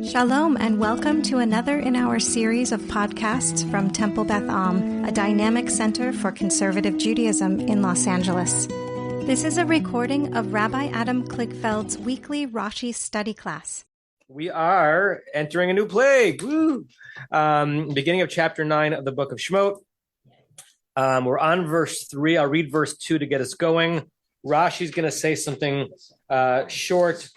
Shalom and welcome to another in our series of podcasts from Temple Beth Am, a dynamic center for conservative Judaism in Los Angeles. This is a recording of Rabbi Adam Kligfeld's weekly Rashi study class. We are entering a new plague. Woo! Beginning of chapter 9 of the book of Shemot. We're on verse 3. I'll read verse 2 to get us going. Rashi's going to say something short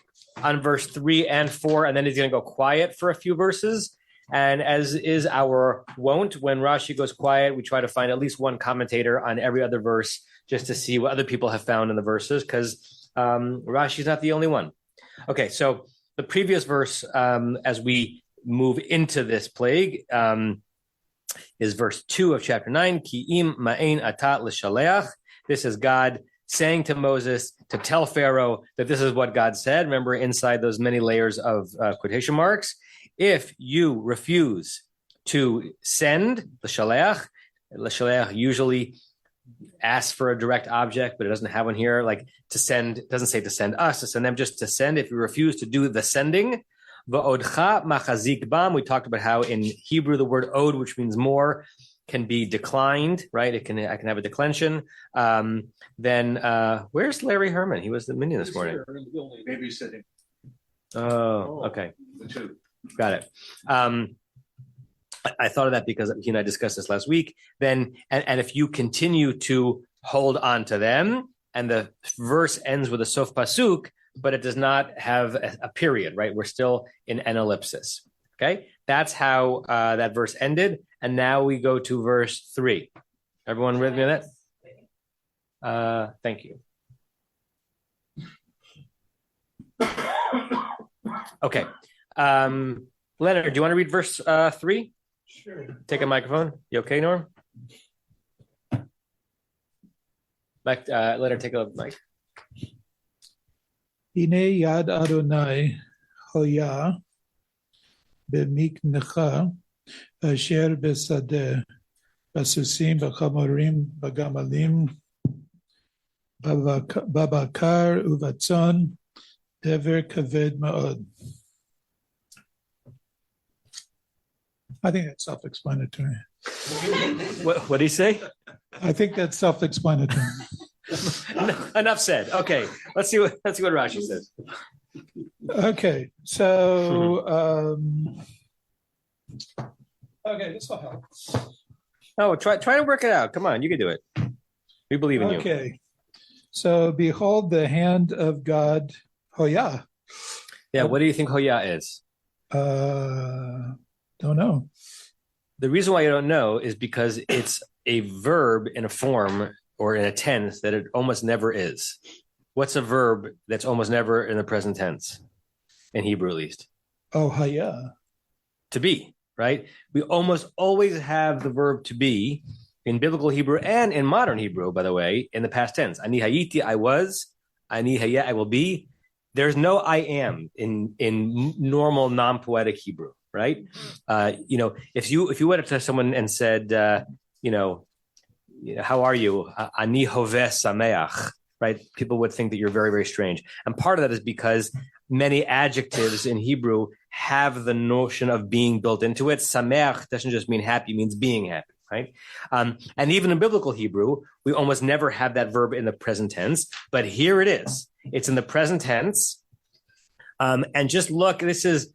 on verse 3 and 4, and then he's going to go quiet for a few verses. And as is our wont, when Rashi goes quiet, we try to find at least one commentator on every other verse just to see what other people have found in the verses, because Rashi's not the only one. Okay, so the previous verse, as we move into this plague, is verse 2 of chapter 9, Ki im ma'ein atat l'shaleach. This is God saying to Moses to tell Pharaoh that this is what God said. Remember, inside those many layers of quotation marks, if you refuse to send the shaleach usually asks for a direct object, but it doesn't have one here. Like to send, it doesn't say to send us, to send them, just to send. If you refuse to do the sending, va'odcha machazik bam. We talked about how in Hebrew the word od, which means more, can be declined, right? I can have a declension. Then where's Larry Herman? He was the minion this morning. Babysitting. Oh, okay. The two. Got it. I thought of that because he and I discussed this last week. Then, and if you continue to hold on to them, and the verse ends with a sof pasuk, but it does not have a period, right? We're still in an ellipsis. Okay, that's how that verse ended. And now we go to verse 3. Everyone with me on that? Thank you. Okay. Leonard, do you want to read verse 3? Sure. Take a microphone. You okay, Norm? Leonard, take a mic. Hine yad Adonai hoya b'miknecha asher b'sadeh b'susim b'chamorim b'gamalim b'bakar uvatzon dever kaved ma'od. I think that's self-explanatory. What did he say? I think that's self-explanatory. Enough said. Okay, let's see what Rashi says. Okay, so this will help. Oh, try to work it out. Come on, you can do it. We believe in you. Okay, so behold the hand of God, Hoya. Yeah, what do you think Hoya is? Don't know. The reason why you don't know is because it's a verb in a form or in a tense that it almost never is. What's a verb that's almost never in the present tense, in Hebrew at least? Oh, Haya. To be, right? We almost always have the verb to be in biblical Hebrew and in modern Hebrew, by the way, in the past tense. Ani hayiti, I was. Ani haya, I will be. There's no I am in normal non-poetic Hebrew, right? If you went up to someone and said, how are you? Ani hoveh sameach, right? People would think that you're very, very strange. And part of that is because many adjectives in Hebrew have the notion of being built into it. Sameach doesn't just mean happy, it means being happy, right? And even in biblical Hebrew, we almost never have that verb in the present tense, but here it is. It's in the present tense. And just look, this is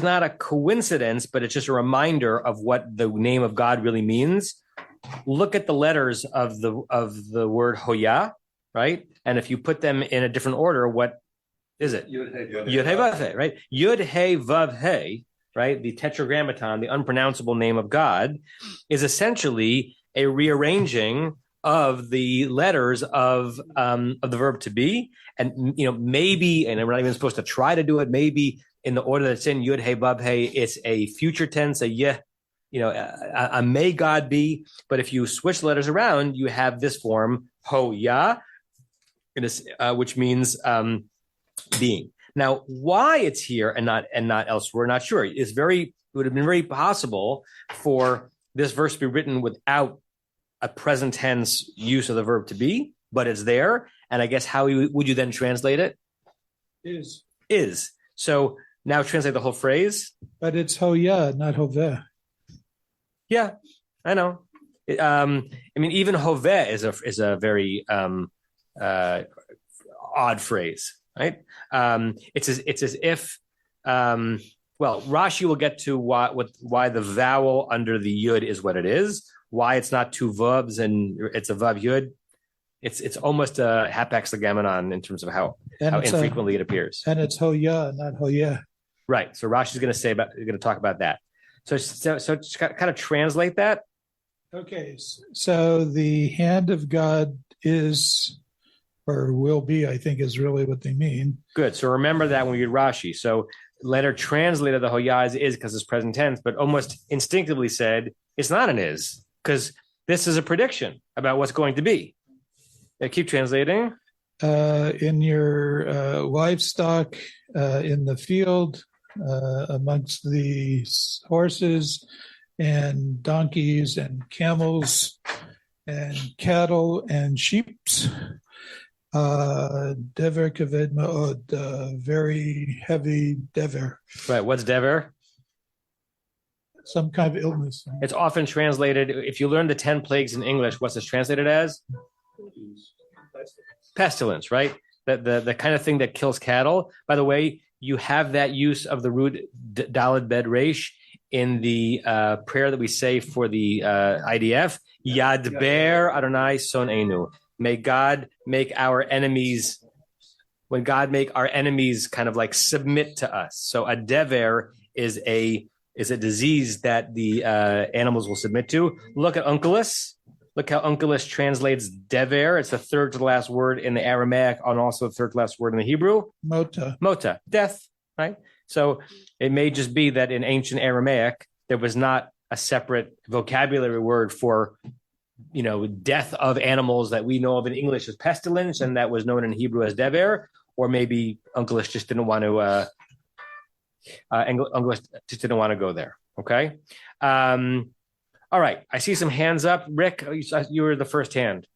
not a coincidence, but it's just a reminder of what the name of God really means. Look at the letters of the word Hoya, right? And if you put them in a different order, what is it? Yud He Vav He, right? Yud He Vav He, right? The tetragrammaton, the unpronounceable name of God, is essentially a rearranging of the letters of the verb to be, and maybe, and we're not even supposed to try to do it. Maybe in the order that's in Yud He Vav He, it's a future tense, a may God be. But if you switch the letters around, you have this form Hoya, which means being. Now, why it's here and not elsewhere, not sure. It would have been very possible for this verse to be written without a present tense use of the verb to be, but it's there. And I guess how would you then translate it? Is. So Now translate the whole phrase. But it's hoya, not hoveh. Yeah, I know. I mean, even hoveh is a very odd phrase, right? It's as if. Well, Rashi will get to why the vowel under the yud is what it is. Why it's not two vavs and it's a vav yud. It's almost a hapax legomenon in terms of how infrequently it appears. And it's hoya, not hoya. Right. So Rashi's going to talk about that. So just kind of translate that. Okay. So the hand of God is, or will be, I think is really what they mean. Good. So remember that when we read Rashi. So letter translated the hoya is because it's present tense, but almost instinctively said it's not an is because this is a prediction about what's going to be. Keep translating. In your livestock, in the field, amongst the horses and donkeys and camels and cattle and sheeps. Dever kaved ma'od, very heavy dever. Right. What's dever? Some kind of illness. It's often translated, if you learn the 10 plagues in English, what's this translated as? Pestilence, right? The kind of thing that kills cattle. By the way, you have that use of the root daled bed resh in the prayer that we say for the IDF. Yadber Adonai sonenu. May God make our enemies, when God make our enemies kind of like submit to us. So a dever is a disease that the animals will submit to. Look at Onkelos. Look how Onkelos translates dever. It's the third to the last word in the Aramaic and also the third to the last word in the Hebrew. Mota, death, right? So it may just be that in ancient Aramaic, there was not a separate vocabulary word for, death of animals that we know of in English as pestilence, and that was known in Hebrew as dever, or maybe Onkelos just didn't want to, Onkelos just didn't want to go there, okay? All right, I see some hands up. Rick, you were the first hand.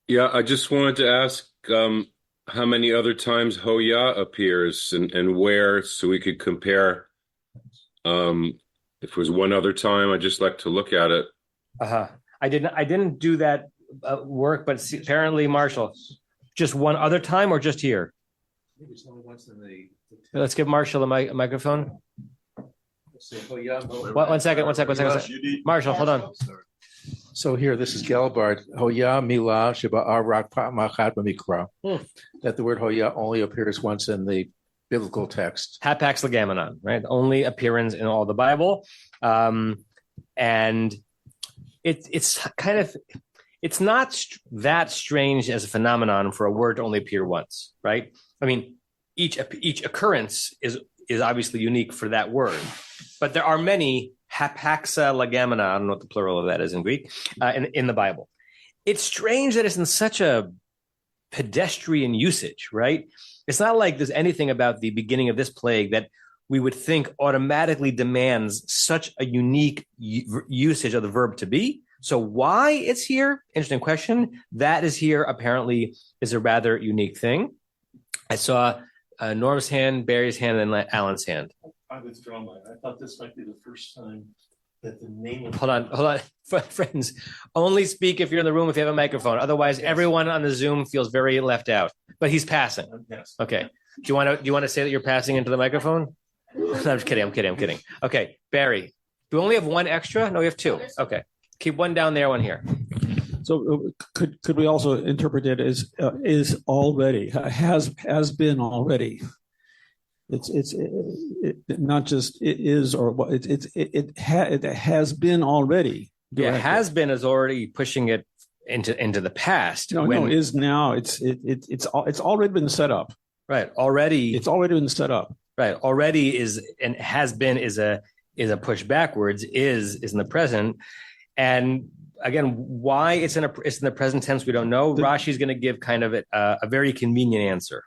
Yeah, I just wanted to ask how many other times Hoya appears and where, so we could compare. If it was one other time, I'd just like to look at it. I didn't do that work, but apparently, Marshall, just one other time or just here? I think it's only once in the Let's give Marshall a microphone. One second. Marshall, hold on. So here, this is Gelbart. Hoya milah sheba'arak pa'machat b'mikra. That the word Hoya only appears once in the biblical text. Hapax legomenon, right? Only appearance in all the Bible, and it's not that strange as a phenomenon for a word to only appear once, right? I mean, each occurrence is obviously unique for that word, but there are many hapaxa legomenon, I don't know what the plural of that is in Greek, in the Bible. It's strange that it's in such a pedestrian usage, right? It's not like there's anything about the beginning of this plague that we would think automatically demands such a unique usage of the verb to be. So why it's here? Interesting question. That is here apparently is a rather unique thing. I saw Norm's hand, Barry's hand, and Alan's hand. I withdraw mine. I thought this might be the first time that the name of... Hold on. Friends, only speak if you're in the room if you have a microphone. Otherwise, everyone on the Zoom feels very left out. But he's passing. Yes. Okay. Do you want to say that you're passing into the microphone? No, I'm just kidding. I'm kidding. Okay, Barry. Do we only have one extra? No, we have two. Okay. Keep one down there, one here. So could we also interpret it as is already, has been already? It's not just it is or what it has been already. Yeah, has been is already pushing it into the past. No, is now. It's already been set up. Right. Already. It's already been set up. Right. Already is and has been is a push backwards. Is in the present, and again, why it's in the present tense we don't know. Rashi's going to give kind of a very convenient answer.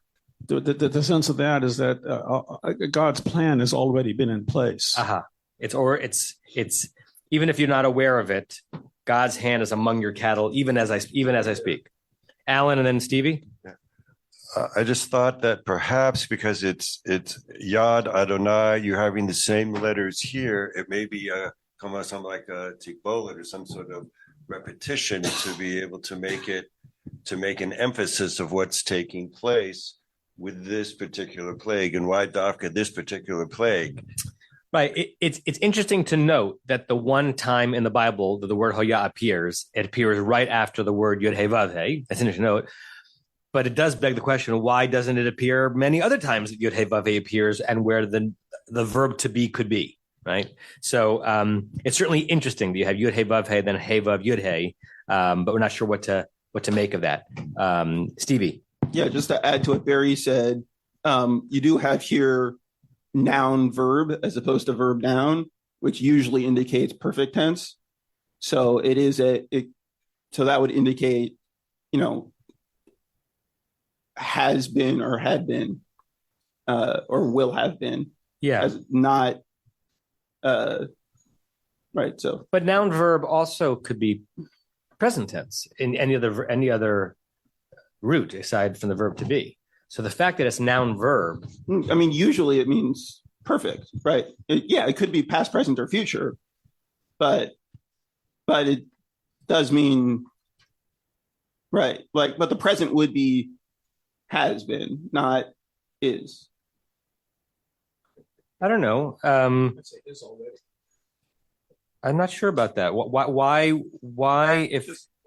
The sense of that is that God's plan has already been in place. It's even if you're not aware of it, God's hand is among your cattle, even as I speak. Alan and then Stevie. I just thought that perhaps because it's Yad Adonai, you're having the same letters here. It may be something like a tikbolet or some sort of repetition to be able to make an emphasis of what's taking place with this particular plague, and why dafka this particular plague. Right. It's interesting to note that the one time in the Bible that the word hoya appears, it appears right after the word yud hey vav hey. That's interesting to note. But it does beg the question, why doesn't it appear many other times that yud hey vav hey appears and where the verb to be could be, right? So it's certainly interesting that you have yud hey vav hey, then hey vav yud hey, but we're not sure what to make of that. Stevie. Yeah, just to add to what Barry said, you do have here noun verb as opposed to verb noun, which usually indicates perfect tense. So it is so that would indicate, has been or had been, or will have been. Yeah. As not right. So, but noun verb also could be present tense in any other root aside from the verb to be. So the fact that it's noun verb, I mean, usually it means perfect, right? It could be past, present, or future, but it does mean right. But the present would be has been, not is. I don't know. I'm not sure about that. Why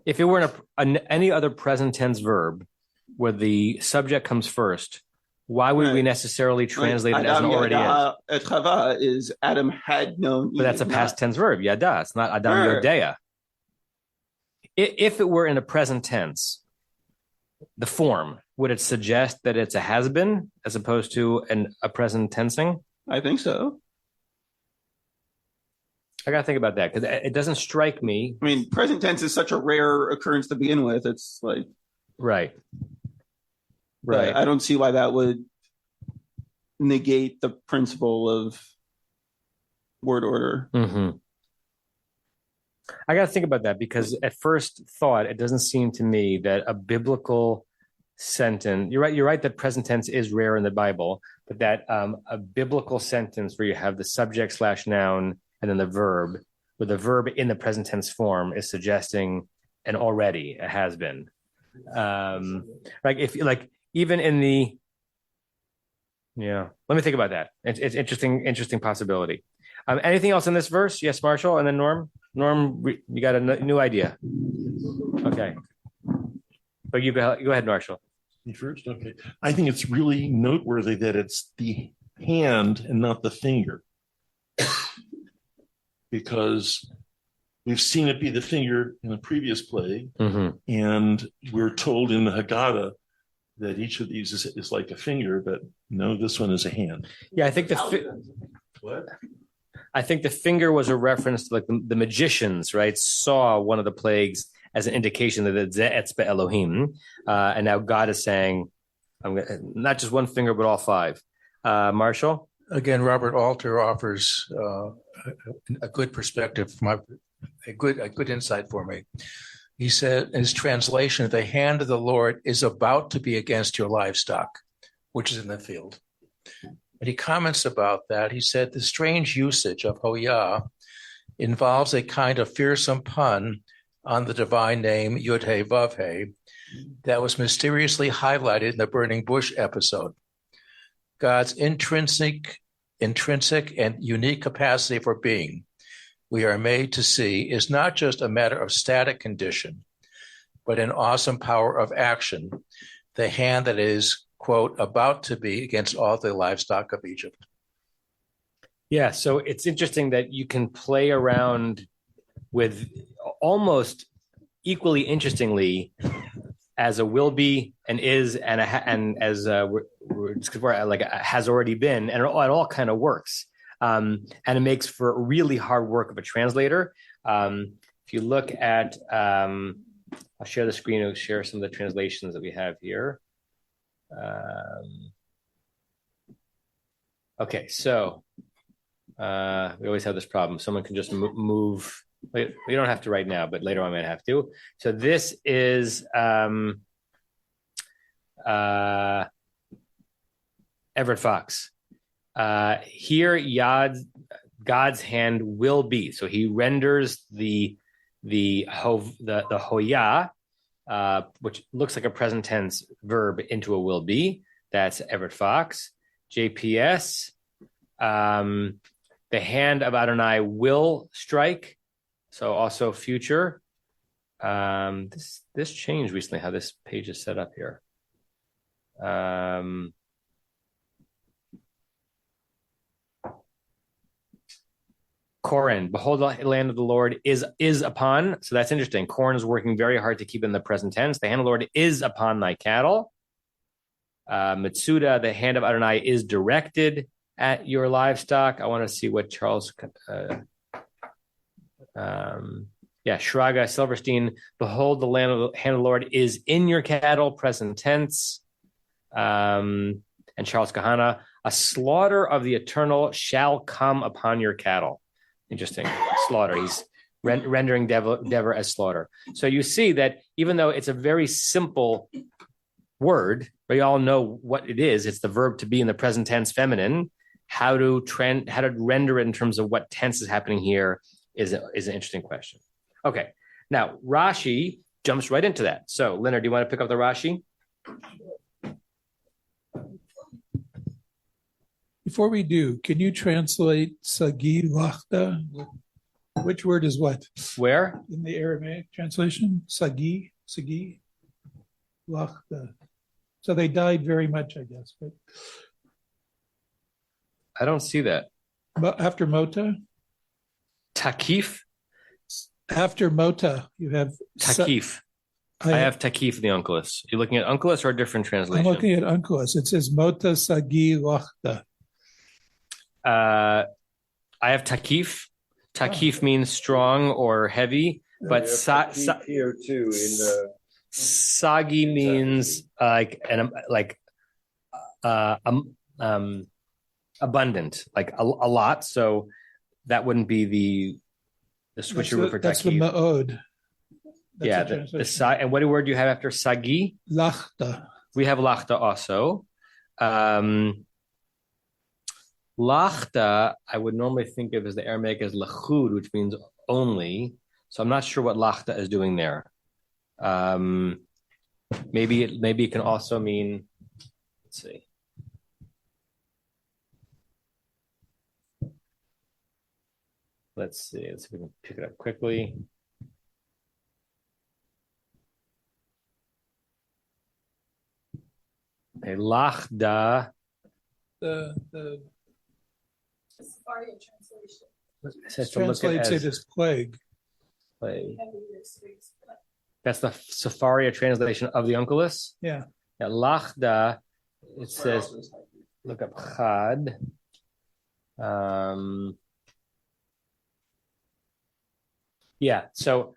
if it were any other present tense verb where the subject comes first, why would we necessarily translate it as an already is? Chava is Adam had known. But that's a past tense verb. Yada. It's not Adam Yodea. If it were in a present tense, the form, would it suggest that it's a has been as opposed to a present tensing? I think so. I got to think about that because it doesn't strike me. I mean, present tense is such a rare occurrence to begin with. It's like. Right. I don't see why that would negate the principle of word order. Mm-hmm. I got to think about that because at first thought, it doesn't seem to me that a biblical sentence, you're right that present tense is rare in the Bible, but that a biblical sentence where you have the subject / noun and then the verb, with the verb in the present tense form is suggesting an already, a has been. Even in the, let me think about that. It's interesting possibility. Anything else in this verse? Yes, Marshall, and then Norm. Norm, you got a new idea. Okay, but you go ahead, Marshall. Me first, okay. I think it's really noteworthy that it's the hand and not the finger, because we've seen it be the finger in the previous plague, and we're told in the Haggadah that each of these is like a finger, but no, this one is a hand. Yeah, I think I think the finger was a reference to like the magicians, right? Saw one of the plagues as an indication that it's Etzbe Elohim, and now God is saying, not just one finger, but all five. Marshall? Again, Robert Alter offers a good perspective, a good insight for me. He said in his translation, the hand of the Lord is about to be against your livestock, which is in the field. And he comments about that. He said the strange usage of Hoyah involves a kind of fearsome pun on the divine name Yud Hey Vav Hey that was mysteriously highlighted in the burning bush episode. God's intrinsic and unique capacity for being, we are made to see, is not just a matter of static condition, but an awesome power of action, the hand that is, quote, about to be against all the livestock of Egypt. Yeah, so it's interesting that you can play around with almost equally interestingly as a will be and is and as like has already been, and it all kind of works. And it makes for really hard work of a translator. If you look at, I'll share the screen and share some of the translations that we have here. Okay, so we always have this problem. Someone can just move. We don't have to right now, but later on I might have to. So this is Everett Fox. Here, God's hand will be. So he renders the hoya, which looks like a present tense verb, into a will be. That's Everett Fox. JPS. The hand of Adonai will strike. So also future. This changed recently, how this page is set up here. Koren, behold, the land of the Lord is upon. So that's interesting. Koren is working very hard to keep in the present tense. The hand of the Lord is upon thy cattle. Mitsuda, the hand of Adonai is directed at your livestock. I want to see what Charles. Shraga Silverstein. Behold, the hand of the Lord is in your cattle. Present tense. And Charles Kahana, a slaughter of the eternal shall come upon your cattle. Interesting. Slaughter. He's rendering Dever as slaughter. So you see that even though it's a very simple word, we all know what it is. It's the verb to be in the present tense feminine. How to render it in terms of what tense is happening here is an interesting question. Okay. Now, Rashi jumps right into that. So, Leonard, do you want to pick up the Rashi? Before we do, can you translate Sagi Lachta? Which word is what? Where? In the Aramaic translation, Sagi Lachta. So they died very much, I guess. But I don't see that. But after Mota? Takif? After Mota, you have Takif. I have Takif in the Onkelos. You're looking at Onkelos or a different translation? I'm looking at Onkelos. It says Mota Sagi Lachta. I have Takif. Takif means strong or heavy, but here too in the Sagi means abundant, like a lot. So that wouldn't be the switcheroo for Takif. That's the Ma'od. And what word do you have after Sagi? Lachta. We have Lachta also. Lachta, I would normally think of as the Aramaic as lachud, which means only. So I'm not sure what Lachta is doing there. Maybe it can also mean. Let's see. Let's see if we can pick it up quickly. Okay, Lachda. The Sephardic translation. Translates it as plague. Plague. That's the Sephardic translation of the Onkelos? Yeah. Lachda, it says, look up Chad. So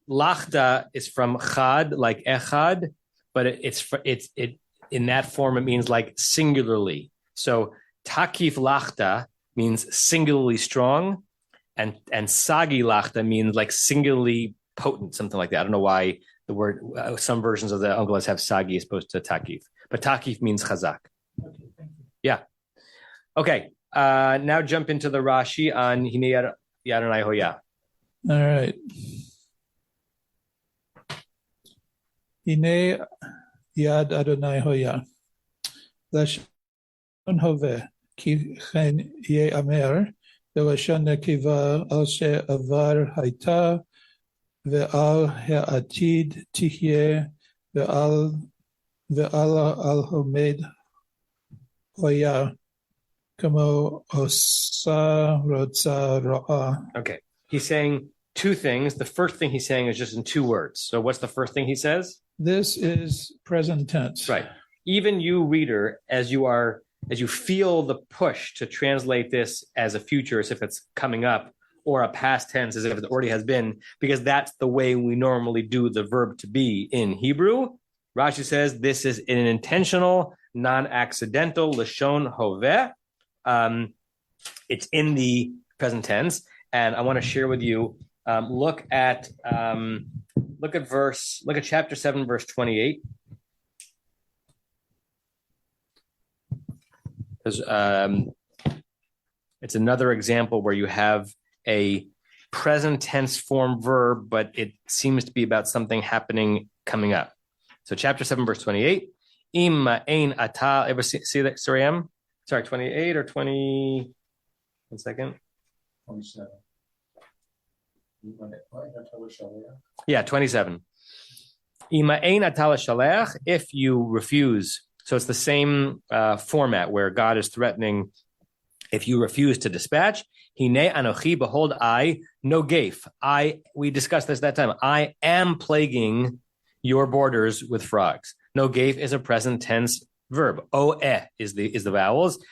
Lachda is from Chad, like Echad, but it's in that form it means like singularly. So Takif Lachda means singularly strong, and Sagi Lachda means like singularly potent, something like that. I don't know why the word, some versions of the Onkelos have Sagi as opposed to Takif, but Takif means Chazak. Okay, thank you. Yeah. Okay. Now jump into the Rashi on Hine Yadonai Hoya. All right. Hine Yad Adonai Hoya. Lashon Hove. כי כן ייאמר בלשון נקבה על שעבר הייתה ועל העתיד תהיה ועל העומד היה כמו עושה רוצה רעה. Okay, he's saying two things. The first thing he's saying is just in two words. So what's the first thing he says? This is present tense. Right. Even you, reader, as you feel the push to translate this as a future, as if it's coming up, or a past tense, as if it already has been, because that's the way we normally do the verb to be in Hebrew. Rashi says this is an intentional, non-accidental lashon hoveh. It's in the present tense, and I want to share with you. Look at chapter 7, verse 28. Because it's another example where you have a present tense form verb, but it seems to be about something happening coming up. So chapter 7, verse 28. Im ein ata. Ever see that, Suriam? Sorry, 28 or 20. 1 second. 27. Yeah, 27. Ima ein ata l'shalech. If you refuse. So it's the same format where God is threatening. If you refuse to dispatch, hine anochi, behold, I, no gafe. We discussed this that time. I am plaguing your borders with frogs. No gafe is a present tense verb. Is the vowels.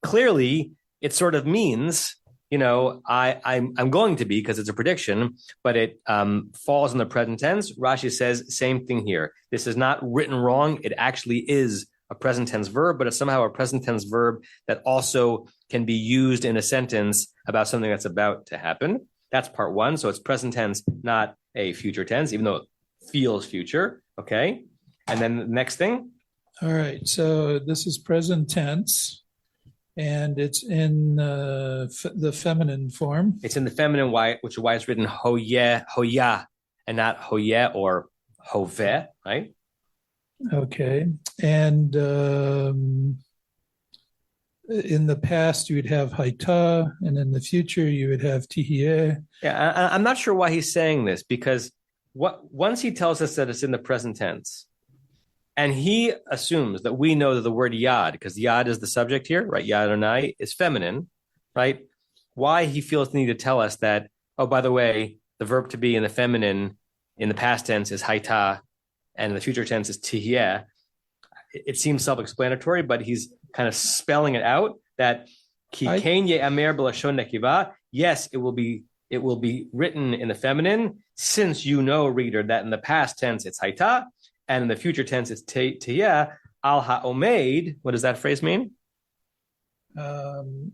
Clearly, it sort of means, I'm going to be, because it's a prediction, but it falls in the present tense. Rashi says same thing here. This is not written wrong. It actually is a present tense verb, but it's somehow a present tense verb that also can be used in a sentence about something that's about to happen. That's part one. So it's present tense, not a future tense, even though it feels future. Okay. And then the next thing. All right. So this is present tense, and it's in the feminine form. It's in the feminine, which is why it's written hoya, and not hoye or hoveh, right? Okay. And in the past, you would have haita, and in the future, you would have tihiyeh. Yeah, I'm not sure why he's saying this, because once he tells us that it's in the present tense, and he assumes that we know that the word yad, because yad is the subject here, right? Yad Adonai is feminine, right? Why he feels the need to tell us that, oh, by the way, the verb to be in the feminine in the past tense is haita, and in the future tense is tihiyeh. It seems self-explanatory, but he's kind of spelling it out that ki ken ye'amer b'lashon nekiva. Yes, it will be written in the feminine, since you know, reader, that in the past tense it's haita, and in the future tense it's tihiyeh. Al ha'omeid. What does that phrase mean? The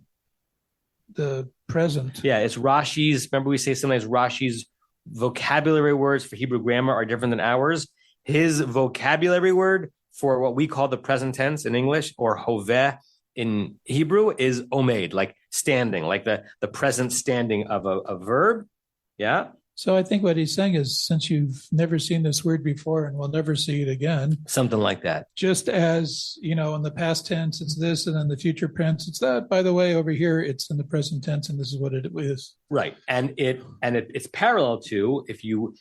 present. Yeah, it's Rashi's. Remember, we say sometimes Rashi's vocabulary words for Hebrew grammar are different than ours. His vocabulary word for what we call the present tense in English, or hoveh in Hebrew, is omeid, like standing, like the present standing of a verb. Yeah. So I think what he's saying is, since you've never seen this word before and will never see it again, something like that. Just as, in the past tense, it's this, and in the future tense, it's that. By the way, over here, it's in the present tense, and this is what it is. Right. And it's parallel to, if you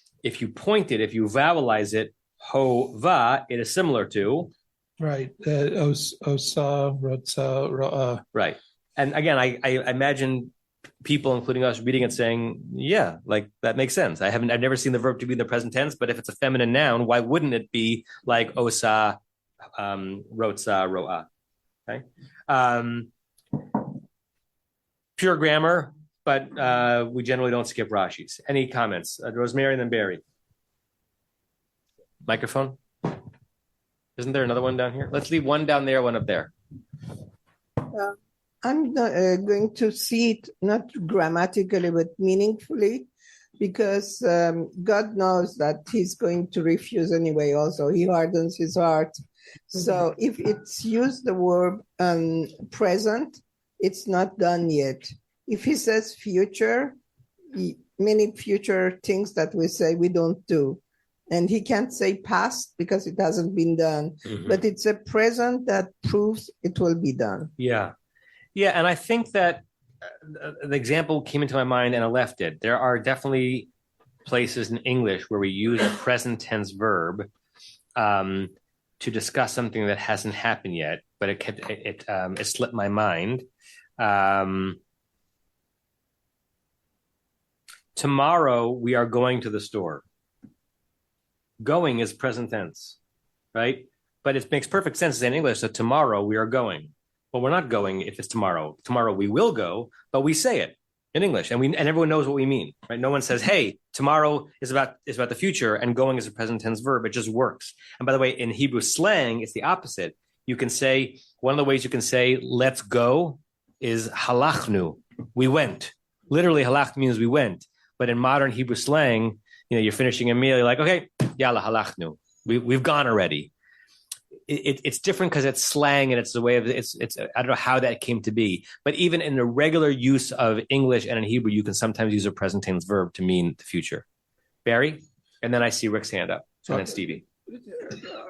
point it, if you vowelize it, hova, it is similar to. Right. Osa, rotsa, ra'ah. Right. And again, I imagine people, including us, reading it saying, yeah, like that makes sense. I've never seen the verb to be in the present tense, but if it's a feminine noun, why wouldn't it be like osa, rotsa, ro'ah? Okay. Pure grammar, but we generally don't skip Rashi's. Any comments? Rosemary and then Barry. Microphone? Isn't there another one down here? Let's leave one down there, one up there. I'm going to see it not grammatically, but meaningfully, because God knows that he's going to refuse anyway. Also, he hardens his heart. So if it's used the verb present, it's not done yet. If he says future, many future things that we say we don't do. And he can't say past because it hasn't been done. Mm-hmm. But it's a present that proves it will be done. Yeah. Yeah, and I think that the example came into my mind and I left it. There are definitely places in English where we use a present tense verb to discuss something that hasn't happened yet, but it slipped my mind. Tomorrow we are going to the store. Going is present tense, right? But it makes perfect sense to say in English that tomorrow we are going. Well, we're not going if it's tomorrow. Tomorrow we will go, but we say it in English, and everyone knows what we mean, right? No one says, "Hey, tomorrow is about the future," and going is a present tense verb. It just works. And by the way, in Hebrew slang, it's the opposite. You can say, one of the ways you can say "let's go" is halachnu. We went. Literally, halach means we went. But in modern Hebrew slang, you're finishing a meal. You're like, "Okay, yalla halachnu. We've gone already." it's different because it's slang and it's the way of it's. I don't know how that came to be, but even in the regular use of English and in Hebrew, you can sometimes use a present tense verb to mean the future. Barry, and then I see Rick's hand up, and then Stevie.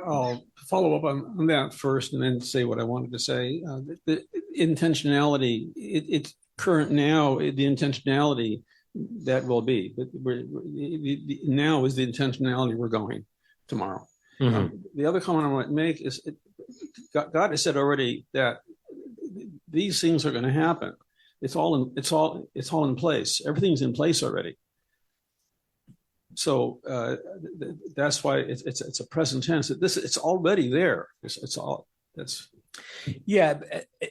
I'll follow up on that first, and then say what I wanted to say. The intentionality, it's current now. The intentionality that will be, but now is the intentionality we're going tomorrow. Mm-hmm. The other comment I want to make is God has said already that these things are going to happen. It's all in place. Everything's in place already. So that's why it's a present tense. It's already there. It's all that's. Yeah,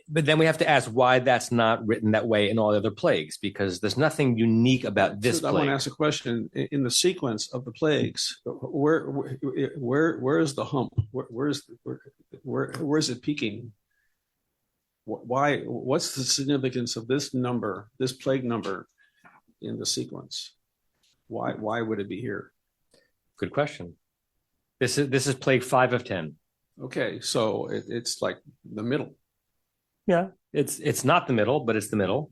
but then we have to ask why that's not written that way in all the other plagues, because there's nothing unique about this plague. I want to ask a question. In the sequence of the plagues, where is the hump? Where is it peaking? Why? What's the significance of this number, this plague number, in the sequence? Why would it be here? Good question. This is plague 5 of 10. Okay, so it's like the middle. Yeah, it's not the middle, but it's the middle.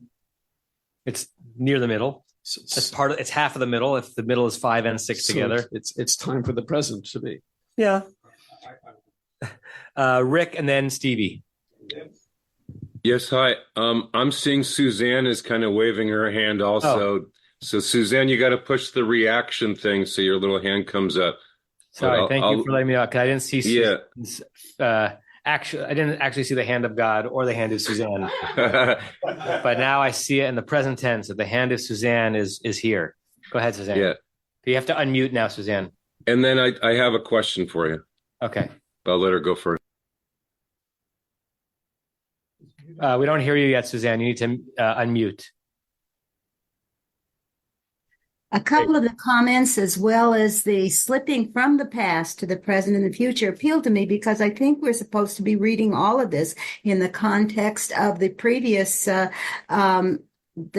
It's near the middle. It's half of the middle. If the middle is 5 and 6 together, it's time for the present to be. Yeah. Rick and then Stevie. Yes, hi. I'm seeing Suzanne is kind of waving her hand also. Oh. So Suzanne, you got to push the reaction thing so your little hand comes up. Sorry, thank you for letting me out. I didn't see. Yeah. Actually, I didn't actually see the hand of God or the hand of Suzanne. But now I see it in the present tense that the hand of Suzanne is here. Go ahead, Suzanne. Yeah. You have to unmute now, Suzanne. And then I have a question for you. Okay. I'll let her go first. We don't hear you yet, Suzanne. You need to unmute. A couple of the comments, as well as the slipping from the past to the present and the future, appeal to me because I think we're supposed to be reading all of this in the context of the previous, the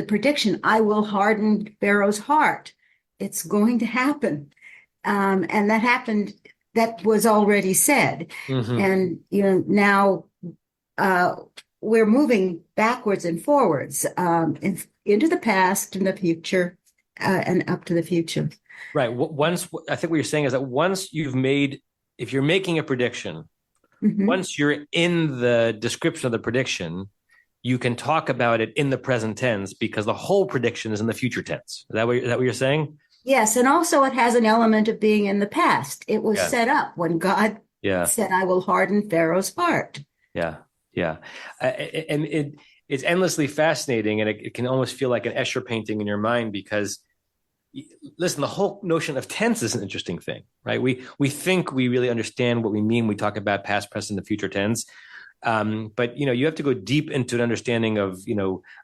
prediction, I will harden Pharaoh's heart. It's going to happen. And that happened, that was already said. Mm-hmm. And, now we're moving backwards and forwards into the past and the future. And up to the future. Right. Once, I think what you're saying is that once you've made, if you're making a prediction, mm-hmm. once you're in the description of the prediction, you can talk about it in the present tense because the whole prediction is in the future tense. Is that what you're saying? Yes. And also it has an element of being in the past. It was set up when God said, I will harden Pharaoh's heart. Yeah. Yeah. And it's endlessly fascinating. And it can almost feel like an Escher painting in your mind because listen, the whole notion of tense is an interesting thing, right? We think we really understand what we mean. We talk about past, present, and future tense. But, you have to go deep into an understanding of,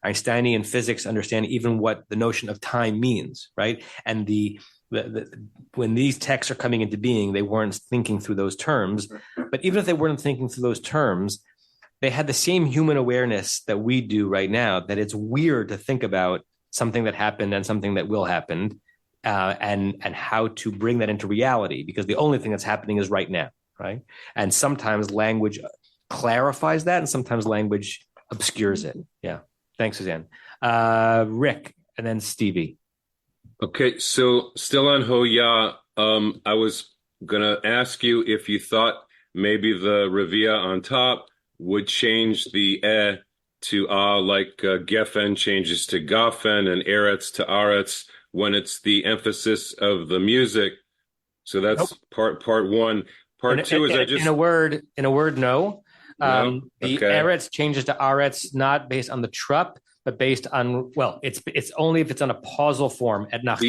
Einsteinian physics, understand even what the notion of time means, right? And when these texts are coming into being, they weren't thinking through those terms. But even if they weren't thinking through those terms, they had the same human awareness that we do right now, that it's weird to think about something that happened and something that will happen, and how to bring that into reality, because the only thing that's happening is right now, right? And sometimes language clarifies that, and sometimes language obscures it. Yeah. Thanks, Suzanne. Rick, and then Stevie. Okay, so still on Hoya, I was going to ask you if you thought maybe the Revia on top would change the to like Geffen changes to Gaffen and Eretz to Aretz when it's the emphasis of the music. So that's part one. Part two is in a word, no. No? The Eretz changes to Aretz not based on the trup, but based on it's only if it's on a pausal form at nachta.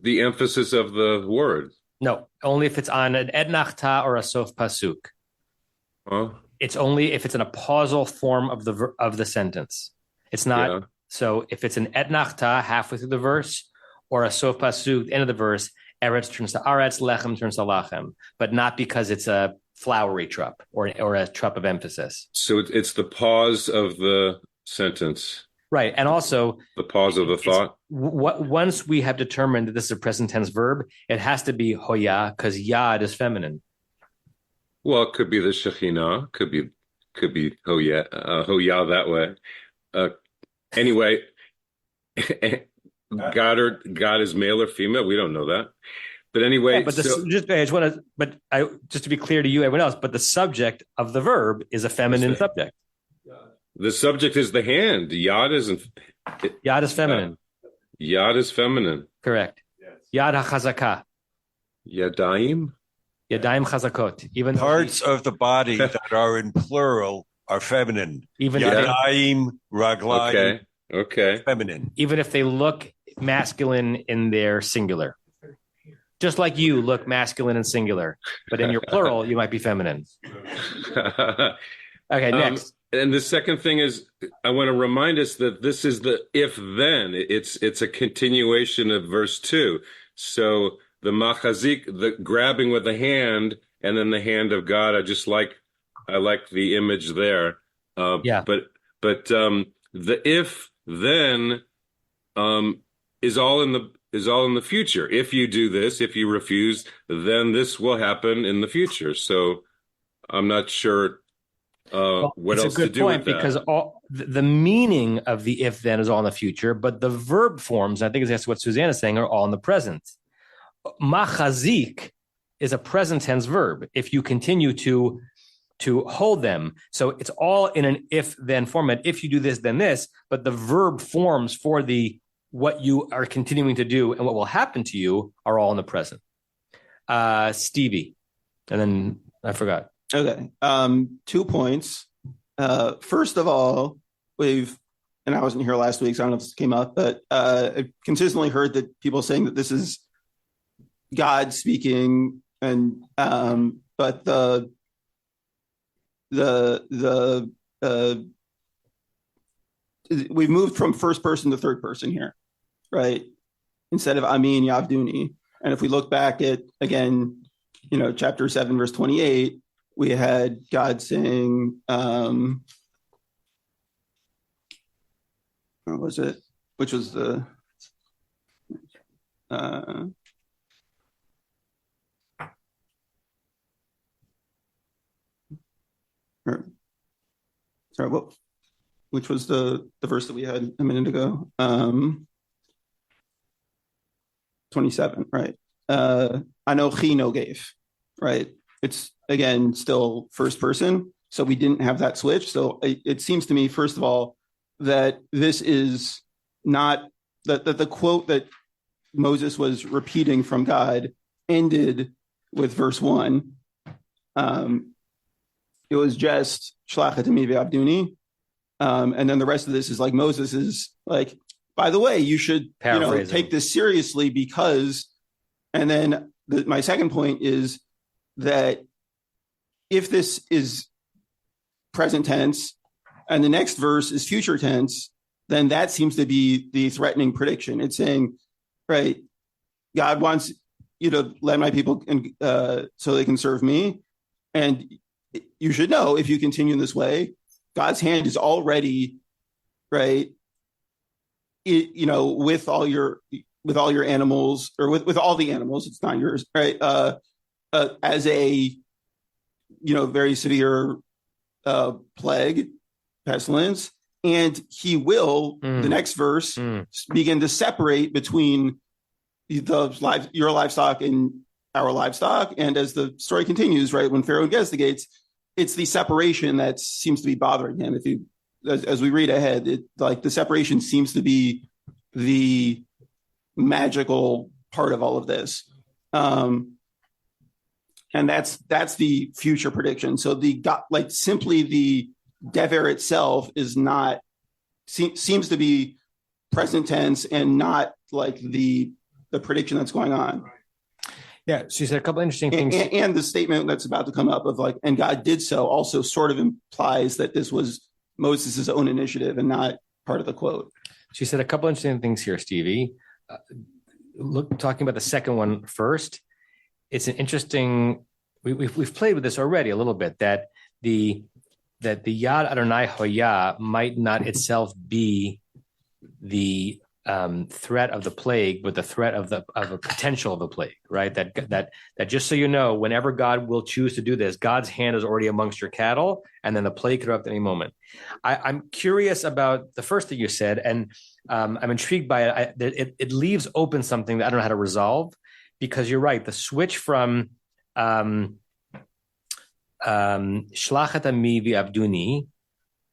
The emphasis of the word. No, only if it's on an et nachta or a sof pasuk. Huh? It's only if it's in a pausal form of the sentence. It's not. Yeah. So if it's an et nachta halfway through the verse or a sof pasuk end of the verse, eretz turns to aretz, lechem turns to lachem, but not because it's a flowery trup or a trup of emphasis. So it's the pause of the sentence, right? And also the pause of the thought. Once we have determined that this is a present tense verb, it has to be hoya because yad is feminine. Well, it could be the Shekhinah, could be Hoya that way. Anyway, God is male or female. We don't know that. But anyway, but just to be clear to you, everyone else, but the subject of the verb is a feminine subject. The subject is the hand. Yad is feminine. Yad is feminine. Correct. Yad hachazaka. Yadayim chazakot. Even parts of the body that are in plural are feminine. Even Yadayim, raglayim. Okay. Feminine. Even if they look masculine in their singular. Just like you look masculine and singular, but in your plural, you might be feminine. Okay, next. And the second thing is, I want to remind us that this is the if-then. It's a continuation of verse 2. So the machazik, the grabbing with the hand, and then the hand of God. I like the image there. But the if-then is all in the future. If you do this, if you refuse, then this will happen in the future. So I'm not sure what else to do with that. Because the meaning of the if then is all in the future, but the verb forms, and I think that's what Suzanne is saying, are all in the present. Machazik is a present tense verb. If you continue to hold them, so it's all in an if then format. If you do this, then this, but the verb forms for what you are continuing to do and what will happen to you are all in the present. Stevie, and then I forgot. Okay. 2 points. First of all, and I wasn't here last week, so I don't know if this came up, but I've consistently heard that people saying that this is God speaking, and but we've moved from first person to third person here, right? Instead of Amin Yavduni. And if we look back at, again, chapter 7, verse 28, we had God saying, what was it? Which was the, which was the verse that we had a minute ago? 27, right? Anochi no gave, right? It's, again, still first person. So we didn't have that switch. So it seems to me, first of all, that this is not that the quote that Moses was repeating from God ended with verse 1. It was just Shlachet mi ve'abduni. And then the rest of this is like Moses is like, by the way, you should take this seriously because, and then my second point is that if this is present tense and the next verse is future tense, then that seems to be the threatening prediction. It's saying, right, God wants you to let my people so they can serve me. And you should know, if you continue in this way, God's hand is already, right, with all your animals, or with all the animals, it's not yours, right, as a very severe plague, pestilence, and he will, the next verse, begin to separate between your livestock and our livestock. And as the story continues, right, when Pharaoh investigates, it's the separation that seems to be bothering him. As we read ahead, the separation seems to be the magical part of all of this. And that's the future prediction. So simply the dever itself is not, seems to be present tense and not like the prediction that's going on. Yeah, she said a couple interesting things. And the statement that's about to come up of and God did so also sort of implies that this was Moses' own initiative and not part of the quote. She said a couple interesting things here, Stevie. Talking about the second one first, it's an interesting. We've played with this already a little bit, that the Yad Adonai Hoya might not itself be the threat of the plague, but the threat of a potential of the plague, right? That just so you know, whenever God will choose to do this, God's hand is already amongst your cattle, and then the plague could erupt at any moment. I'm curious about the first thing you said, and I'm intrigued by it. It leaves open something that I don't know how to resolve, because you're right. The switch from Shlachat ami v'avduni,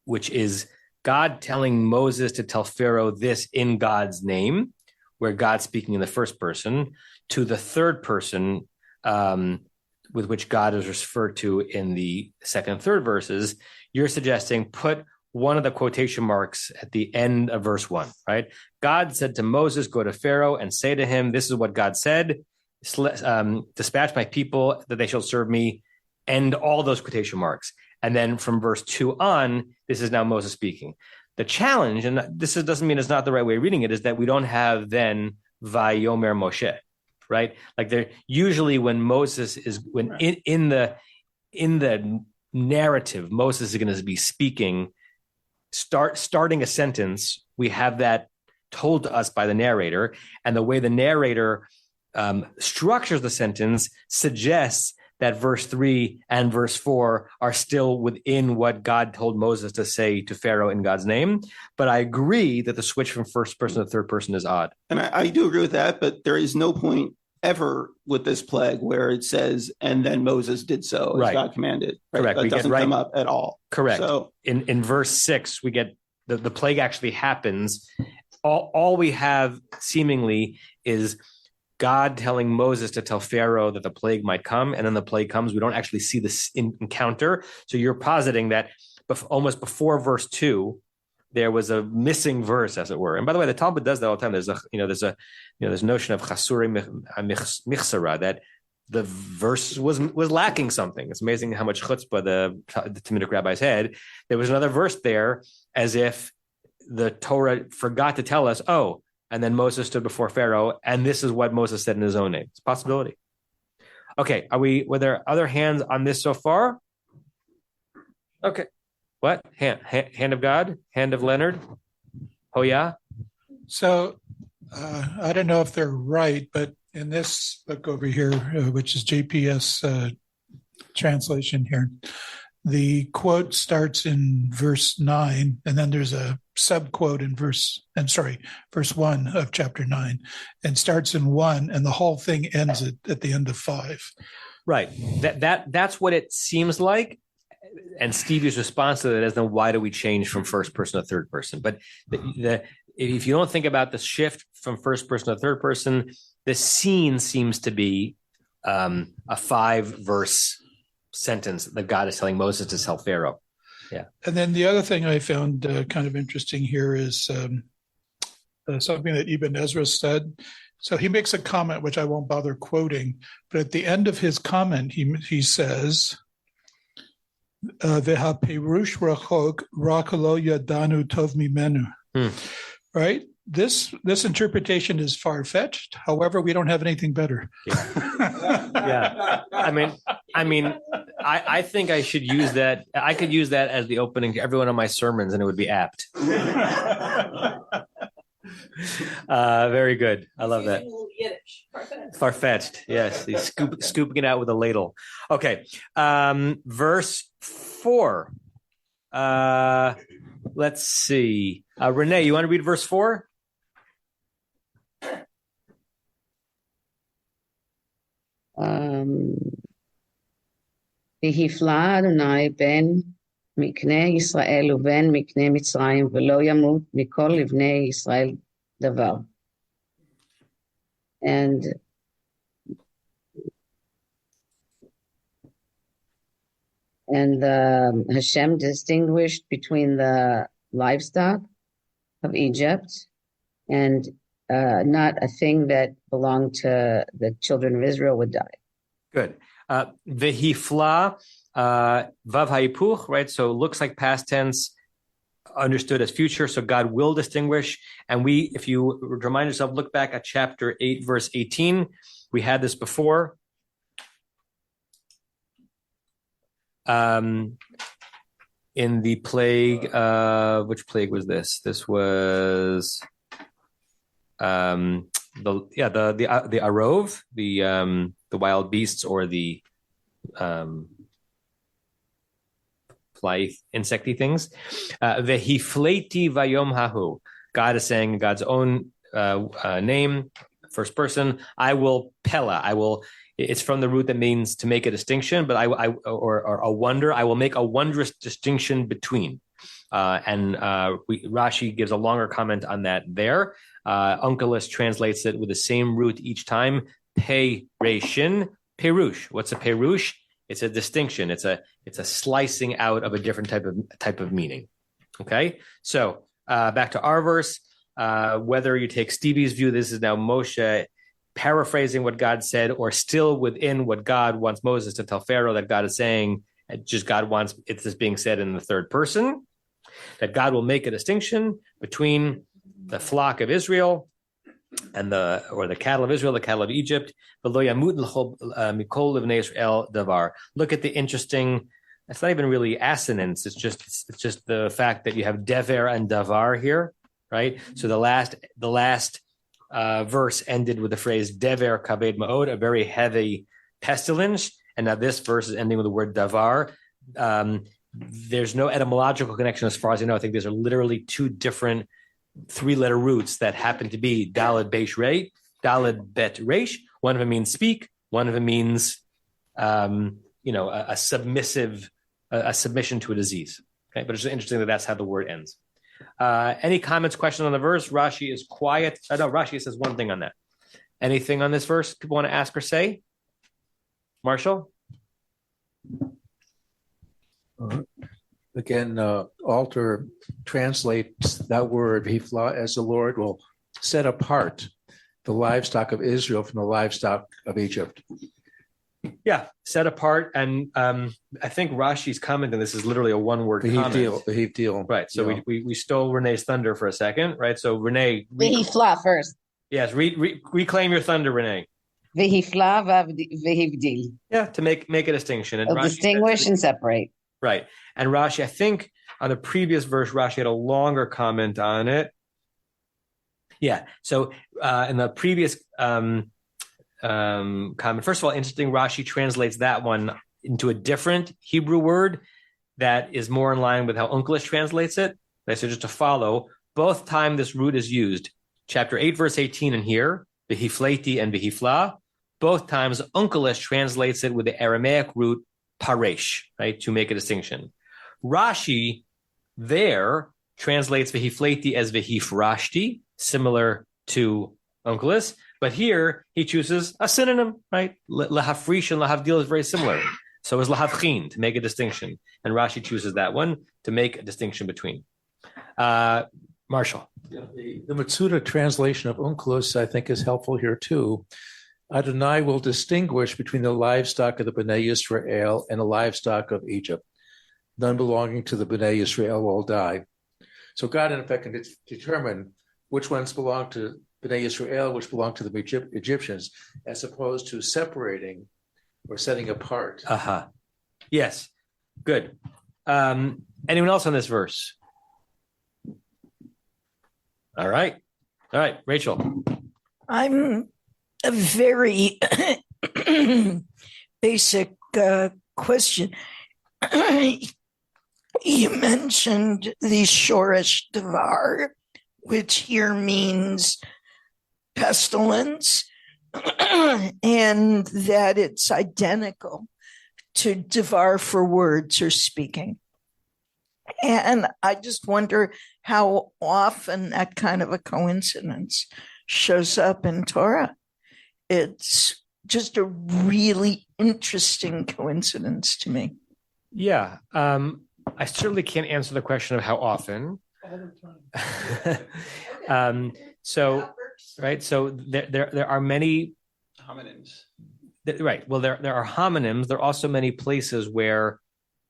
which is God telling Moses to tell Pharaoh this in God's name, where God's speaking in the first person, to the third person with which God is referred to in the second and third verses. You're suggesting put one of the quotation marks at the end of verse 1, right? God said to Moses, go to Pharaoh and say to him, this is what God said, dispatch my people that they shall serve me, end all those quotation marks. And then from verse 2 on, this is now Moses speaking. The challenge, and doesn't mean it's not the right way of reading it, is that we don't have then Vayomer Moshe, right? Like there usually when Moses is in the narrative, Moses is going to be speaking, starting a sentence. We have that told to us by the narrator, and the way the narrator structures the sentence suggests that verse 3 and verse 4 are still within what God told Moses to say to Pharaoh in God's name. But I agree that the switch from first person to third person is odd. And I do agree with that, but there is no point ever with this plague where it says, and then Moses did so as God commanded. Right? Correct. That doesn't come up at all. Correct. So in verse 6, we get the plague actually happens. All we have seemingly is God telling Moses to tell Pharaoh that the plague might come, and then the plague comes. We don't actually see this encounter. So you're positing that almost before verse 2, there was a missing verse, as it were. And by the way, the Talmud does that all the time. There's this notion of chasuri michsara, that the verse was lacking something. It's amazing how much chutzpah the Talmudic rabbis had. There was another verse there, as if the Torah forgot to tell us, and then Moses stood before Pharaoh, and this is what Moses said in his own name. It's a possibility. Okay, were there other hands on this so far? Okay. What? Hand of God? Hand of Leonard? Oh, yeah? So I don't know if they're right, but in this book over here, which is JPS translation here, the quote starts in verse 9, and then there's a subquote in verse 1 of chapter 9, and starts in 1, and the whole thing ends at the end of 5. Right. That's what it seems like. And Stevie's response to that is, then why do we change from first person to third person? But if you don't think about the shift from first person to third person, the scene seems to be a 5-verse sentence that God is telling Moses to tell Pharaoh. Yeah. And then the other thing I found kind of interesting here is something that Ibn Ezra said. So he makes a comment, which I won't bother quoting, but at the end of his comment, he says, "Veha perush rachok rakalo yadanu tov mimenu." Right? This interpretation is far-fetched. However, we don't have anything better. Yeah. I mean, I think I should use that. I could use that as the opening to every one of my sermons, and it would be apt. Very good. I love that. Far-fetched. Yes. He's scooping it out with a ladle. Okay. Verse 4. Let's see. Renee, you want to read verse 4? והפלא אדוני בין מקנה ישראל ובין מקנה מצרים, ולא ימות מכל לבני ישראל דבר. And Hashem distinguished between the livestock of Egypt and not a thing that belonged to the children of Israel would die. Good. Vehifla, vav hayipuch, right? So it looks like past tense, understood as future. So God will distinguish. And if you remind yourself, look back at chapter 8, verse 18. We had this before. In the plague, which plague was this? This was arov, the wild beasts, or the fly insecty things. Vehifleti vayom hahu. God is saying in God's own name, first person, I will pella. I will. It's from the root that means to make a distinction, but or a wonder. I will make a wondrous distinction between. Rashi gives a longer comment on that there. Onkelos translates it with the same root each time. Pereshin, perush. What's a perush? It's a distinction. It's a slicing out of a different type of meaning. Okay, so back to our verse. Whether you take Stevie's view, this is now Moshe paraphrasing what God said, or still within what God wants Moses to tell Pharaoh that God is saying. Just God wants it's this being said in the third person, that God will make a distinction between the flock of Israel and the cattle of Israel, the cattle of Egypt. Look at the interesting. It's not even really assonance. It's just the fact that you have dever and davar here, right? So the last verse ended with the phrase dever kabed ma'od, a very heavy pestilence, and now this verse is ending with the word davar. There's no etymological connection as far as I know. I think these are literally two different three-letter roots that happen to be daled beish rei, daled bet reish. One of them means speak. One of them means, a submission to a disease. Okay, but it's interesting that that's how the word ends. Any comments, questions on the verse? Rashi is quiet. No, Rashi says one thing on that. Anything on this verse people want to ask or say? Marshall? Again, Alter translates that word "hifla" as the Lord will set apart the livestock of Israel from the livestock of Egypt. Yeah, set apart, and I think Rashi's comment on this is literally a one-word comment. The heap deal. Right. So we stole Renee's thunder for a second, right? So Renee, Vehifla first. Yes, reclaim your thunder, Renee. Vehifla vehivdil. Yeah, to make a distinction and distinguish and separate. Right. And Rashi, I think on the previous verse, Rashi had a longer comment on it. Yeah. So in the previous comment, first of all, interesting, Rashi translates that one into a different Hebrew word that is more in line with how Onkelos translates it. So just to follow, both times this root is used, chapter 8, verse 18 and here, vehifleti and vehifla, both times Onkelos translates it with the Aramaic root paresh, right, to make a distinction. Rashi there translates vehifleti as vehifrashti, similar to Onkelos, but here he chooses a synonym, right? Lahafrish and lahavdil is very similar. So is lahavchin, to make a distinction. And Rashi chooses that one to make a distinction between. Marshall. Yeah, the Matsuda translation of Onkelos, I think, is helpful here too. Adonai will distinguish between the livestock of the Bnei Yisrael and the livestock of Egypt. None belonging to the Bnei Yisrael will die. So God, in effect, can determine which ones belong to Bnei Yisrael, which belong to the Egyptians, as opposed to separating or setting apart. Yes. Good. Anyone else on this verse? All right. Rachel. I'm a very basic question. You mentioned the Shoresh Devar, which here means pestilence, and that it's identical to Devar for words or speaking. And I just wonder how often that kind of a coincidence shows up in Torah. It's just a really interesting coincidence to me. Yeah. I certainly can't answer the question of how often. So there are many homonyms. Right. Well, there are homonyms. There are also many places where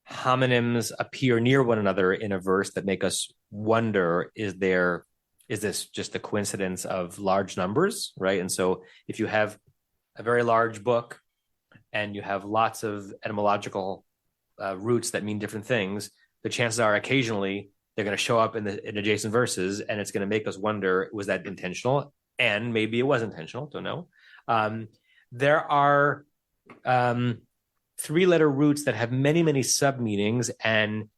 homonyms appear near one another in a verse that make us wonder, is this just a coincidence of large numbers, right? And so if you have a very large book and you have lots of etymological roots that mean different things, the chances are occasionally they're going to show up in adjacent verses, and it's going to make us wonder, was that intentional? and maybe it was intentional, don't know. There are 3-letter roots that have many, many sub-meanings, and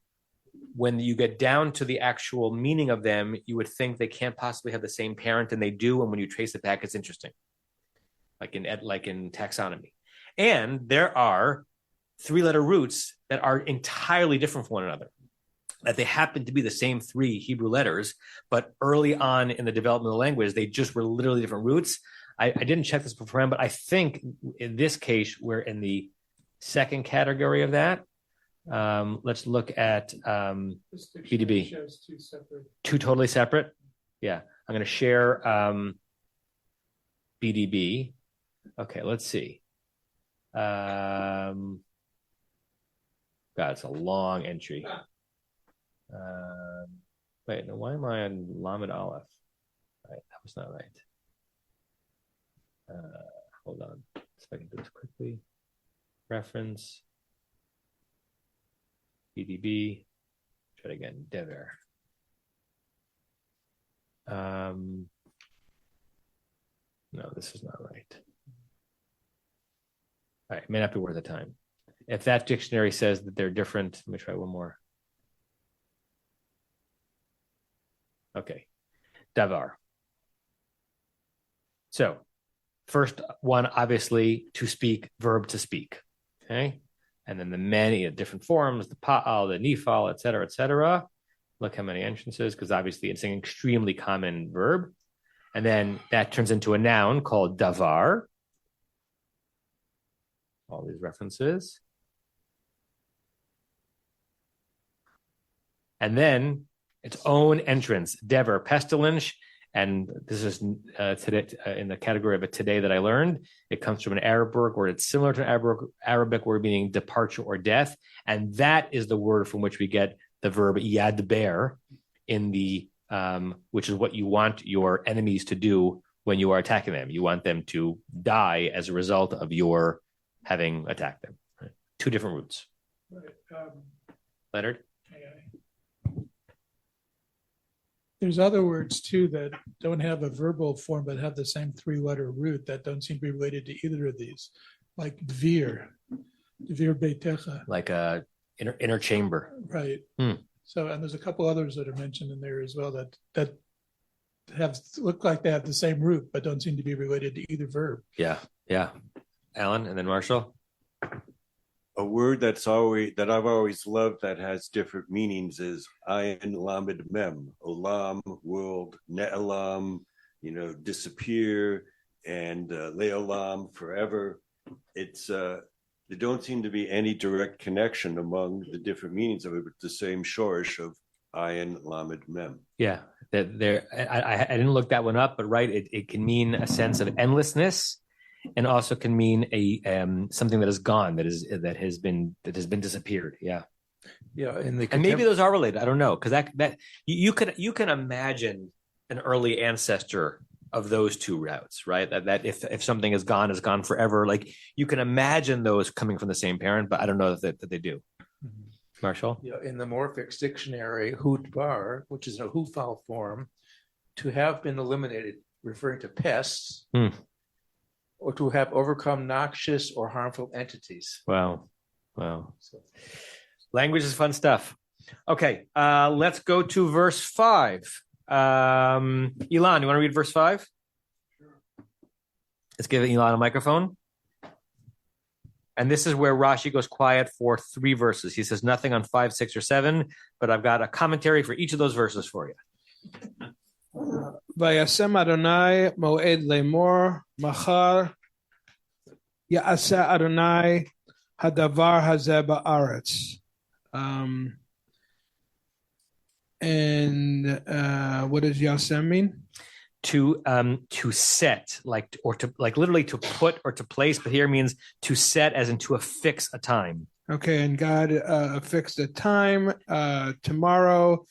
when you get down to the actual meaning of them, you would think they can't possibly have the same parent, and they do, and when you trace it back, it's interesting, like in taxonomy. And there are 3-letter roots that are entirely different from one another, that they happen to be the same 3 Hebrew letters, but early on in the development of the language, they just were literally different roots. I didn't check this beforehand, but I think in this case, we're in the second category of that. Let's look at BDB. Shows two totally separate. Yeah, I'm going to share BDB. Okay, let's see. God, it's a long entry. Wait, no, why am I on Lamed Aleph? Right, that was not right. Hold on. See if I can do this quickly. Reference. BDB. Try it again. Dever. No, this is not right. All right, may not be worth the time. If that dictionary says that they're different, let me try one more. Okay, davar. So, first one, obviously, to speak, verb to speak. Okay, and then the many different forms, the pa'al, the nifal, et cetera, Look how many entrances, because obviously it's an extremely common verb. And then that turns into a noun called davar. All these references. And then its own entrance, dever, pestilence. And this is today in the category of a today that I learned. It comes from an Arabic word. It's similar to an Arabic word meaning departure or death. And that is the word from which we get the verb yadber in the which is what you want your enemies to do when you are attacking them. You want them to die as a result of your having attacked them. Right? Two different roots. Right. Leonard? There's other words too that don't have a verbal form but have the same 3-letter root that don't seem to be related to either of these, like dvir beitecha. Like a inner chamber. Right. So, and there's a couple others that are mentioned in there as well that have look like they have the same root but don't seem to be related to either verb. Yeah. Alan, and then Marshall. A word that I've always loved that has different meanings is ayin lamed mem, olam, world, ne'elam, disappear, and le'olam, forever. It's there don't seem to be any direct connection among the different meanings of it, but the same shorish of ayin lamed mem. Yeah, I didn't look that one up, but right, it can mean a sense of endlessness. And also can mean a something that is gone, that has been disappeared. Yeah. And maybe those are related. I don't know, because that you can imagine an early ancestor of those two routes, right? That if something is gone forever. Like you can imagine those coming from the same parent, but I don't know that they do. Mm-hmm. Marshall? Yeah, in the Morphics dictionary, hutbar, which is a hufal form, to have been eliminated, referring to pests. Or to have overcome noxious or harmful entities. Wow. Language is fun stuff. Okay, let's go to verse 5. Elon, you want to read verse 5? Sure. Let's give Elon a microphone. And this is where Rashi goes quiet for 3 verses. He says nothing on 5, 6, or 7, but I've got a commentary for each of those verses for you. Vayasem Adonai moed lemor machar ya'asa Adonai hadavar hazeh ba'aretz. And what does yasem mean? To set, literally to put or to place, but here means to set, as in to affix a time. Okay, and God affixed a time tomorrow.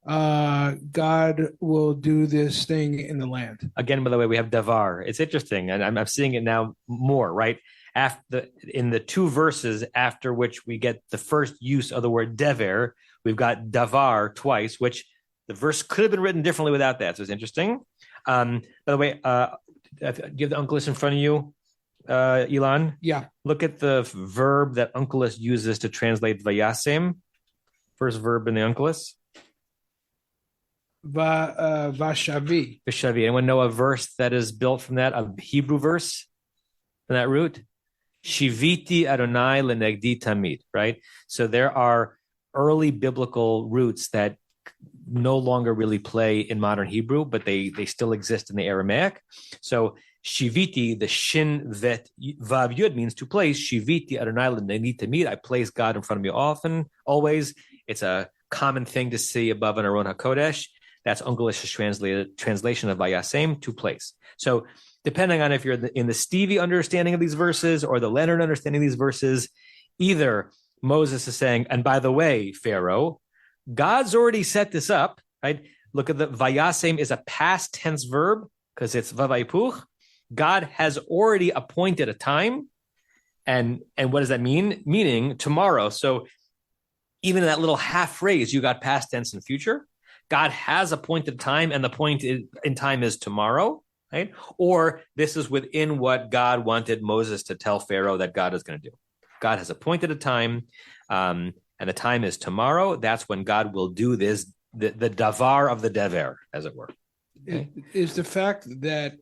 God will do this thing in the land. Again, by the way, we have davar. It's interesting, and I'm seeing it now more, right? In the 2 verses after which we get the first use of the word dever, we've got davar twice, which The verse could have been written differently without that. So it's interesting. By the way, do you have the Onkelos in front of you, Elon? Yeah. Look at the verb that Onkelos uses to translate vayasem. First verb in the Onkelos. Vashavi. Vashavi. Anyone know a verse that is built from that? A Hebrew verse from that root? Shiviti Adonai lenegdi tamid. Right. So there are early biblical roots that no longer really play in modern Hebrew, but they still exist in the Aramaic. So Shiviti, the Shin Vet Vav Yud means to place. Shiviti Adonai lenegdi tamid. I place God in front of me often, always. It's a common thing to see above an Aron HaKodesh. That's Onkelish's translation of Vayasem, to place. So depending on if you're in the Stevie understanding of these verses or the Leonard understanding of these verses, either Moses is saying, and by the way, Pharaoh, God's already set this up, right? Look at the Vayasem is a past tense verb because it's Vavaipuch. God has already appointed a time. And what does that mean? Meaning tomorrow. So even in that little half phrase, you got past tense and future. God has appointed time, and the point in time is tomorrow, right? Or this is within what God wanted Moses to tell Pharaoh that God is going to do. God has appointed a time, and the time is tomorrow. That's when God will do this, the davar of the dever, as it were. Okay? Is the fact that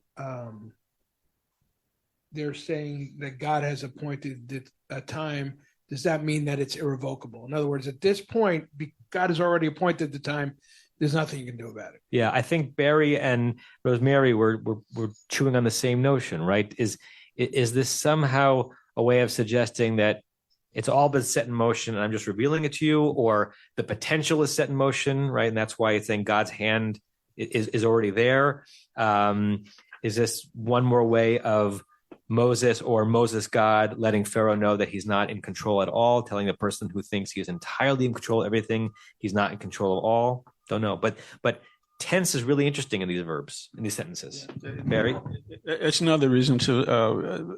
they're saying that God has appointed a time, does that mean that it's irrevocable? In other words, at this point, God has already appointed the time. There's nothing you can do about it. Yeah, I think Barry and Rosemary were chewing on the same notion, right? Is this somehow a way of suggesting that it's all been set in motion and I'm just revealing it to you, or the potential is set in motion, right? And that's why I think God's hand is already there. Is this one more way of Moses or Moses God letting Pharaoh know that he's not in control at all, telling the person who thinks he is entirely in control of everything, he's not in control of all? Don't know, but tense is really interesting in these verbs, in these sentences. Barry, it's another reason to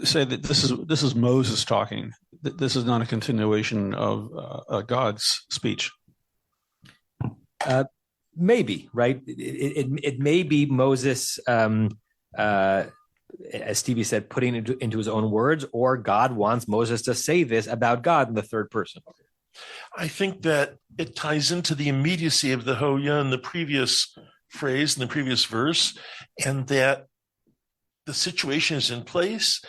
say that this is Moses talking. This is not a continuation of God's speech. Maybe, right? It may be Moses, as Stevie said, putting it into his own words, or God wants Moses to say this about God in the third person. I think that it ties into the immediacy of the Hoya in the previous phrase, in the previous verse, and that the situation is in place.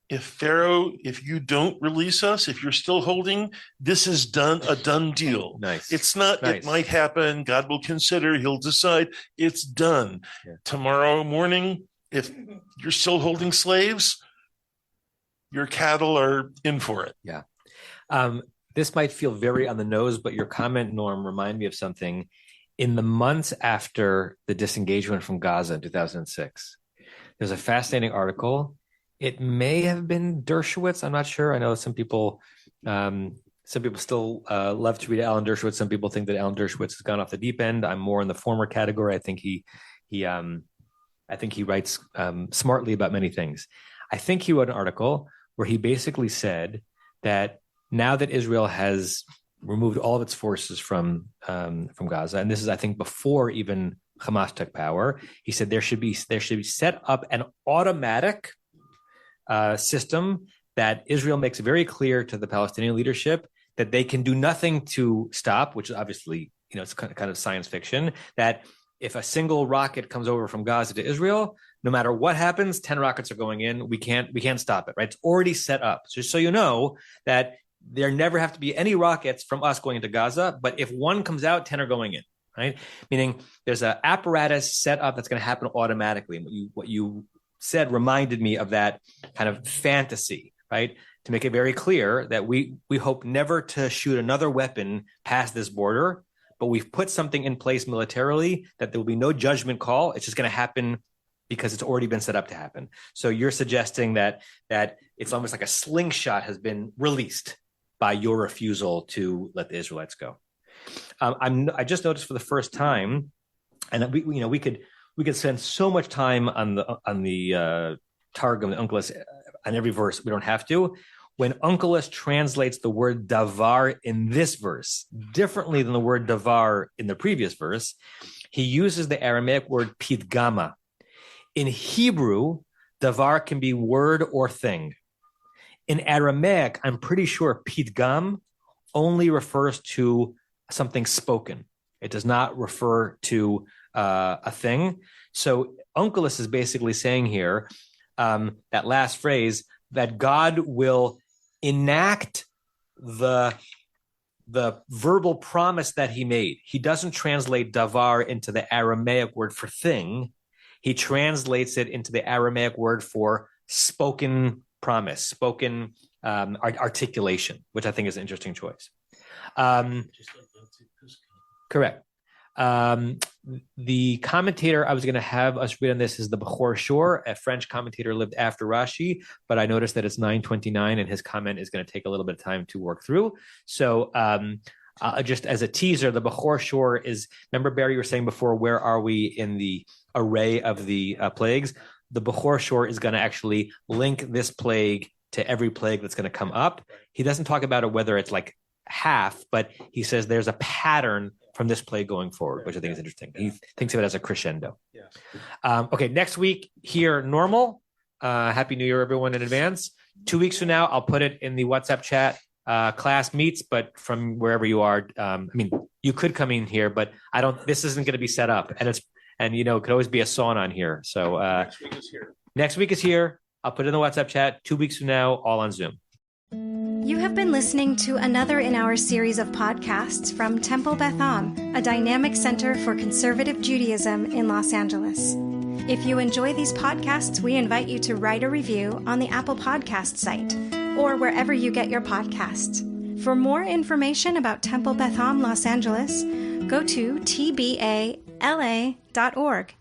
If Pharaoh, if you don't release us, if you're still holding, this is a done deal. Nice. It's not, It might happen. God will consider, he'll decide. It's done. Yeah. Tomorrow morning, if you're still holding slaves, your cattle are in for it. Yeah. This might feel very on the nose, but your comment, Norm, remind me of something. In the months after the disengagement from Gaza in 2006, there's a fascinating article. It may have been Dershowitz. I'm not sure. I know some people still love to read Alan Dershowitz. Some people think that Alan Dershowitz has gone off the deep end. I'm more in the former category. I think he writes smartly about many things. I think he wrote an article where he basically said that now that Israel has removed all of its forces from Gaza, and this is, I think, before even Hamas took power, he said there should be set up an automatic system that Israel makes very clear to the Palestinian leadership that they can do nothing to stop, which is obviously, it's kind of science fiction, that if a single rocket comes over from Gaza to Israel, no matter what happens, 10 rockets are going in. We can't stop it, right? It's already set up. So just so you know that there never have to be any rockets from us going into Gaza, but if one comes out, 10 are going in, right? Meaning there's an apparatus set up that's going to happen automatically. And what you said reminded me of that kind of fantasy, right? To make it very clear that we hope never to shoot another weapon past this border, but we've put something in place militarily that there will be no judgment call. It's just going to happen because it's already been set up to happen. So you're suggesting that it's almost like a slingshot has been released by your refusal to let the Israelites go. I just noticed for the first time, and we could spend so much time on the Targum, the Onkelos, on every verse. We don't have to. when Onkelos translates the word davar in this verse differently than the word davar in the previous verse, he uses the Aramaic word pidgama. In Hebrew, davar can be word or thing. In Aramaic, I'm pretty sure pidgam only refers to something spoken. It does not refer to a thing. So Onkelos is basically saying here, that last phrase, that God will enact the verbal promise that he made. He doesn't translate davar into the Aramaic word for thing. He translates it into the Aramaic word for spoken promise, spoken articulation, which I think is an interesting choice. Correct. The commentator I was going to have us read on this is the Bechor Shor, a French commentator lived after Rashi, but I noticed that it's 9:29 and his comment is going to take a little bit of time to work through. So just as a teaser, the Bechor Shor is, remember Barry, you were saying before, where are we in the array of the plagues? The Bechor Shor is going to actually link this plague to every plague that's going to come up. He doesn't talk about it whether it's like half, but he says there's a pattern from this plague going forward, which I think is interesting. He thinks of it as a crescendo. Okay, next week here, normal. Happy New Year, everyone, in advance. 2 weeks from now, I'll put it in the WhatsApp chat. Class meets, but from wherever you are. I mean, you could come in here, but I don't. This isn't going to be set up, and it could always be a sauna on here. So next week is here. Next week is here. I'll put it in the WhatsApp chat. 2 weeks from now, all on Zoom. You have been listening to another in our series of podcasts from Temple Beth Am, a dynamic center for conservative Judaism in Los Angeles. If you enjoy these podcasts, we invite you to write a review on the Apple Podcast site or wherever you get your podcasts. For more information about Temple Beth Am Los Angeles, go to tbala.org.